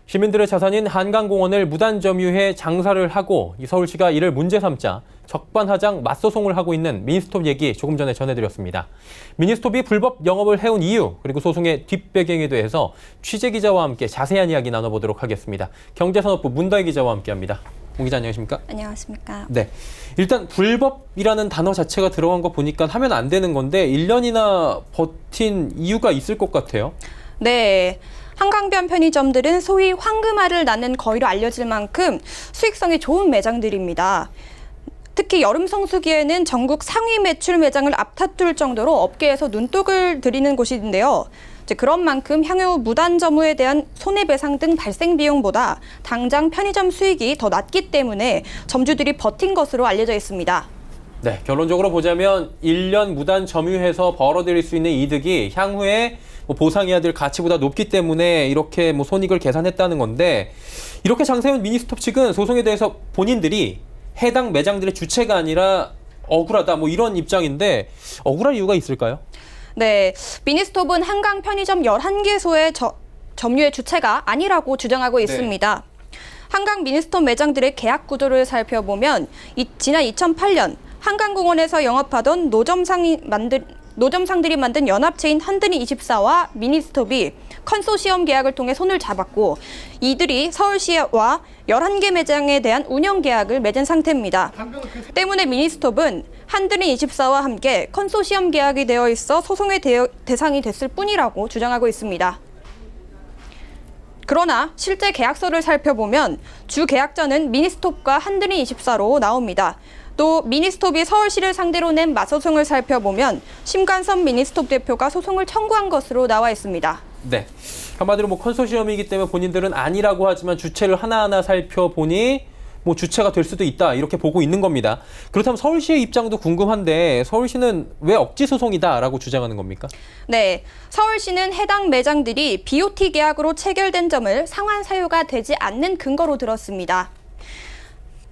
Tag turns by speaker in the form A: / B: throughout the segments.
A: 시민들의 자산인 한강공원을 무단 점유해 장사를 하고 서울시가 이를 문제 삼자 적반하장 맞소송을 하고 있는 미니스톱 얘기 조금 전에 전해드렸습니다. 미니스톱이 불법 영업을 해온 이유 그리고 소송의 뒷배경에 대해서 취재기자와 함께 자세한 이야기 나눠보도록 하겠습니다. 경제산업부 문다희 기자와 함께합니다. 문 기자 안녕하십니까?
B: 안녕하십니까?
A: 네, 일단 불법이라는 단어 자체가 들어간 거 보니까 하면 안 되는 건데 1년이나 버틴 이유가 있을 것 같아요.
B: 네. 한강변 편의점들은 소위 황금알을 낳는 거위로 알려질 만큼 수익성이 좋은 매장들입니다. 특히 여름 성수기에는 전국 상위 매출 매장을 앞다툴 정도로 업계에서 눈독을 들이는 곳인데요. 그런 만큼 향후 무단 점유에 대한 손해배상 등 발생 비용보다 당장 편의점 수익이 더 낮기 때문에 점주들이 버틴 것으로 알려져 있습니다.
A: 네, 결론적으로 보자면 1년 무단 점유해서 벌어들일 수 있는 이득이 향후에 보상해야 될 가치보다 높기 때문에 이렇게 손익을 계산했다는 건데, 이렇게 장세훈 미니스톱 측은 소송에 대해서 본인들이 해당 매장들의 주체가 아니라 억울하다 이런 입장인데, 억울할 이유가 있을까요?
B: 네, 미니스톱은 한강 편의점 11개소의 점유의 주체가 아니라고 주장하고 있습니다. 네. 한강 미니스톱 매장들의 계약 구조를 살펴보면 지난 2008년 한강공원에서 영업하던 노점상들이 만든 연합체인 한드니24와 미니스톱이 컨소시엄 계약을 통해 손을 잡았고, 이들이 서울시와 11개 매장에 대한 운영 계약을 맺은 상태입니다. 때문에 미니스톱은 한드니24와 함께 컨소시엄 계약이 되어 있어 소송의 대상이 됐을 뿐이라고 주장하고 있습니다. 그러나 실제 계약서를 살펴보면 주 계약자는 미니스톱과 한드니24로 나옵니다. 또 미니스톱이 서울시를 상대로 낸 맞소송을 살펴보면 심관섭 미니스톱 대표가 소송을 청구한 것으로 나와 있습니다.
A: 네, 한마디로 컨소시엄이기 때문에 본인들은 아니라고 하지만 주체를 하나하나 살펴보니 주체가 될 수도 있다, 이렇게 보고 있는 겁니다. 그렇다면 서울시의 입장도 궁금한데, 서울시는 왜 억지 소송이다라고 주장하는 겁니까?
B: 네, 서울시는 해당 매장들이 BOT 계약으로 체결된 점을 상환 사유가 되지 않는 근거로 들었습니다.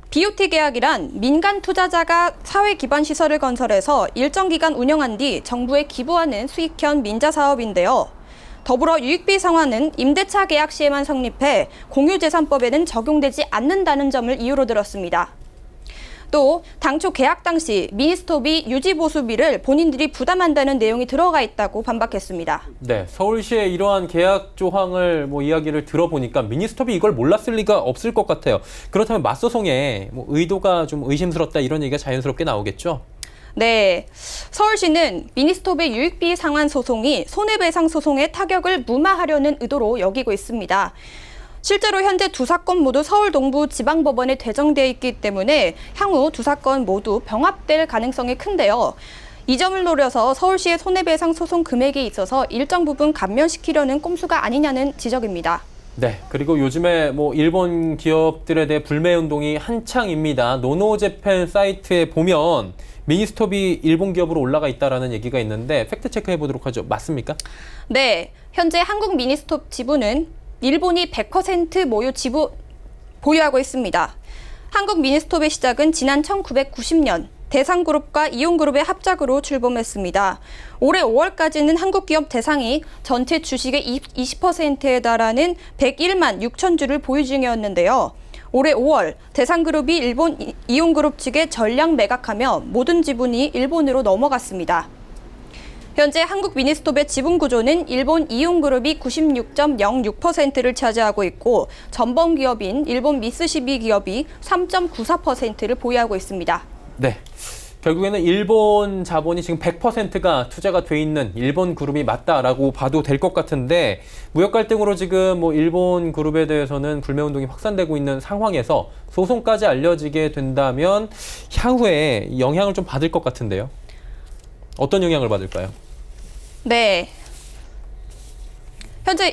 B: BOT 계약이란 민간 투자자가 사회 기반 시설을 건설해서 일정 기간 운영한 뒤 정부에 기부하는 수익형 민자 사업인데요. 더불어 유익비 상환은 임대차 계약 시에만 성립해 공유재산법에는 적용되지 않는다는 점을 이유로 들었습니다. 또 당초 계약 당시 미니스톱이 유지보수비를 본인들이 부담한다는 내용이 들어가 있다고 반박했습니다.
A: 네, 서울시의 이러한 계약 조항을 이야기를 들어보니까 미니스톱이 이걸 몰랐을 리가 없을 것 같아요. 그렇다면 맞소송에 의도가 좀 의심스럽다, 이런 얘기가 자연스럽게 나오겠죠?
B: 네, 서울시는 미니스톱의 유익비 상환 소송이 손해배상 소송의 타격을 무마하려는 의도로 여기고 있습니다. 실제로 현재 두 사건 모두 서울 동부지방법원에 대정되어 있기 때문에 향후 두 사건 모두 병합될 가능성이 큰데요. 이 점을 노려서 서울시의 손해배상 소송 금액에 있어서 일정 부분 감면시키려는 꼼수가 아니냐는 지적입니다.
A: 네, 그리고 요즘에 일본 기업들에 대해 불매운동이 한창입니다. 노노재팬 사이트에 보면 미니스톱이 일본 기업으로 올라가 있다라는 얘기가 있는데 팩트 체크해 보도록 하죠. 맞습니까?
B: 네, 현재 한국 미니스톱 지부는 일본이 100% 보유하고 있습니다. 한국 미니스톱의 시작은 지난 1990년 대상그룹과 이온그룹의 합작으로 출범했습니다. 올해 5월까지는 한국 기업 대상이 전체 주식의 20%에 달하는 101만 6천 주를 보유 중이었는데요. 올해 5월 대상그룹이 일본 이온그룹 측에 전량 매각하며 모든 지분이 일본으로 넘어갔습니다. 현재 한국 미니스톱의 지분 구조는 일본 이온그룹이 96.06%를 차지하고 있고, 전범 기업인 일본 미쓰시비 기업이 3.94%를 보유하고 있습니다.
A: 네, 결국에는 일본 자본이 지금 100%가 투자가 돼 있는 일본 그룹이 맞다라고 봐도 될 것 같은데, 무역 갈등으로 지금 일본 그룹에 대해서는 불매운동이 확산되고 있는 상황에서 소송까지 알려지게 된다면 향후에 영향을 좀 받을 것 같은데요. 어떤 영향을 받을까요?
B: 네. 현재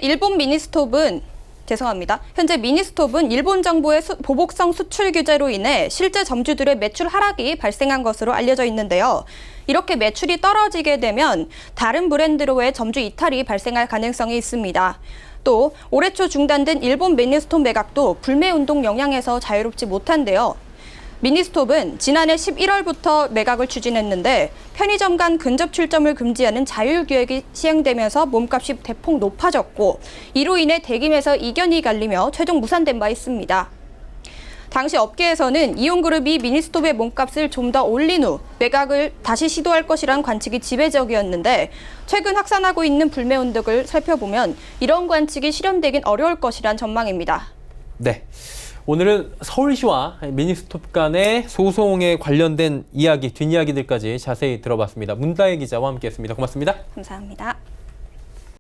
B: 미니스톱은 일본 정부의 보복성 수출 규제로 인해 실제 점주들의 매출 하락이 발생한 것으로 알려져 있는데요. 이렇게 매출이 떨어지게 되면 다른 브랜드로의 점주 이탈이 발생할 가능성이 있습니다. 또 올해 초 중단된 일본 미니스톱 매각도 불매운동 영향에서 자유롭지 못한데요. 미니스톱은 지난해 11월부터 매각을 추진했는데 편의점 간 근접 출점을 금지하는 자율규획이 시행되면서 몸값이 대폭 높아졌고 이로 인해 대김에서 이견이 갈리며 최종 무산된 바 있습니다. 당시 업계에서는 이온그룹이 미니스톱의 몸값을 좀 더 올린 후 매각을 다시 시도할 것이라는 관측이 지배적이었는데 최근 확산하고 있는 불매운 득을 살펴보면 이런 관측이 실현되긴 어려울 것이란 전망입니다.
A: 네. 오늘은 서울시와 미니스톱 간의 소송에 관련된 이야기, 뒷이야기들까지 자세히 들어봤습니다. 문다혜 기자와 함께했습니다. 고맙습니다.
B: 감사합니다.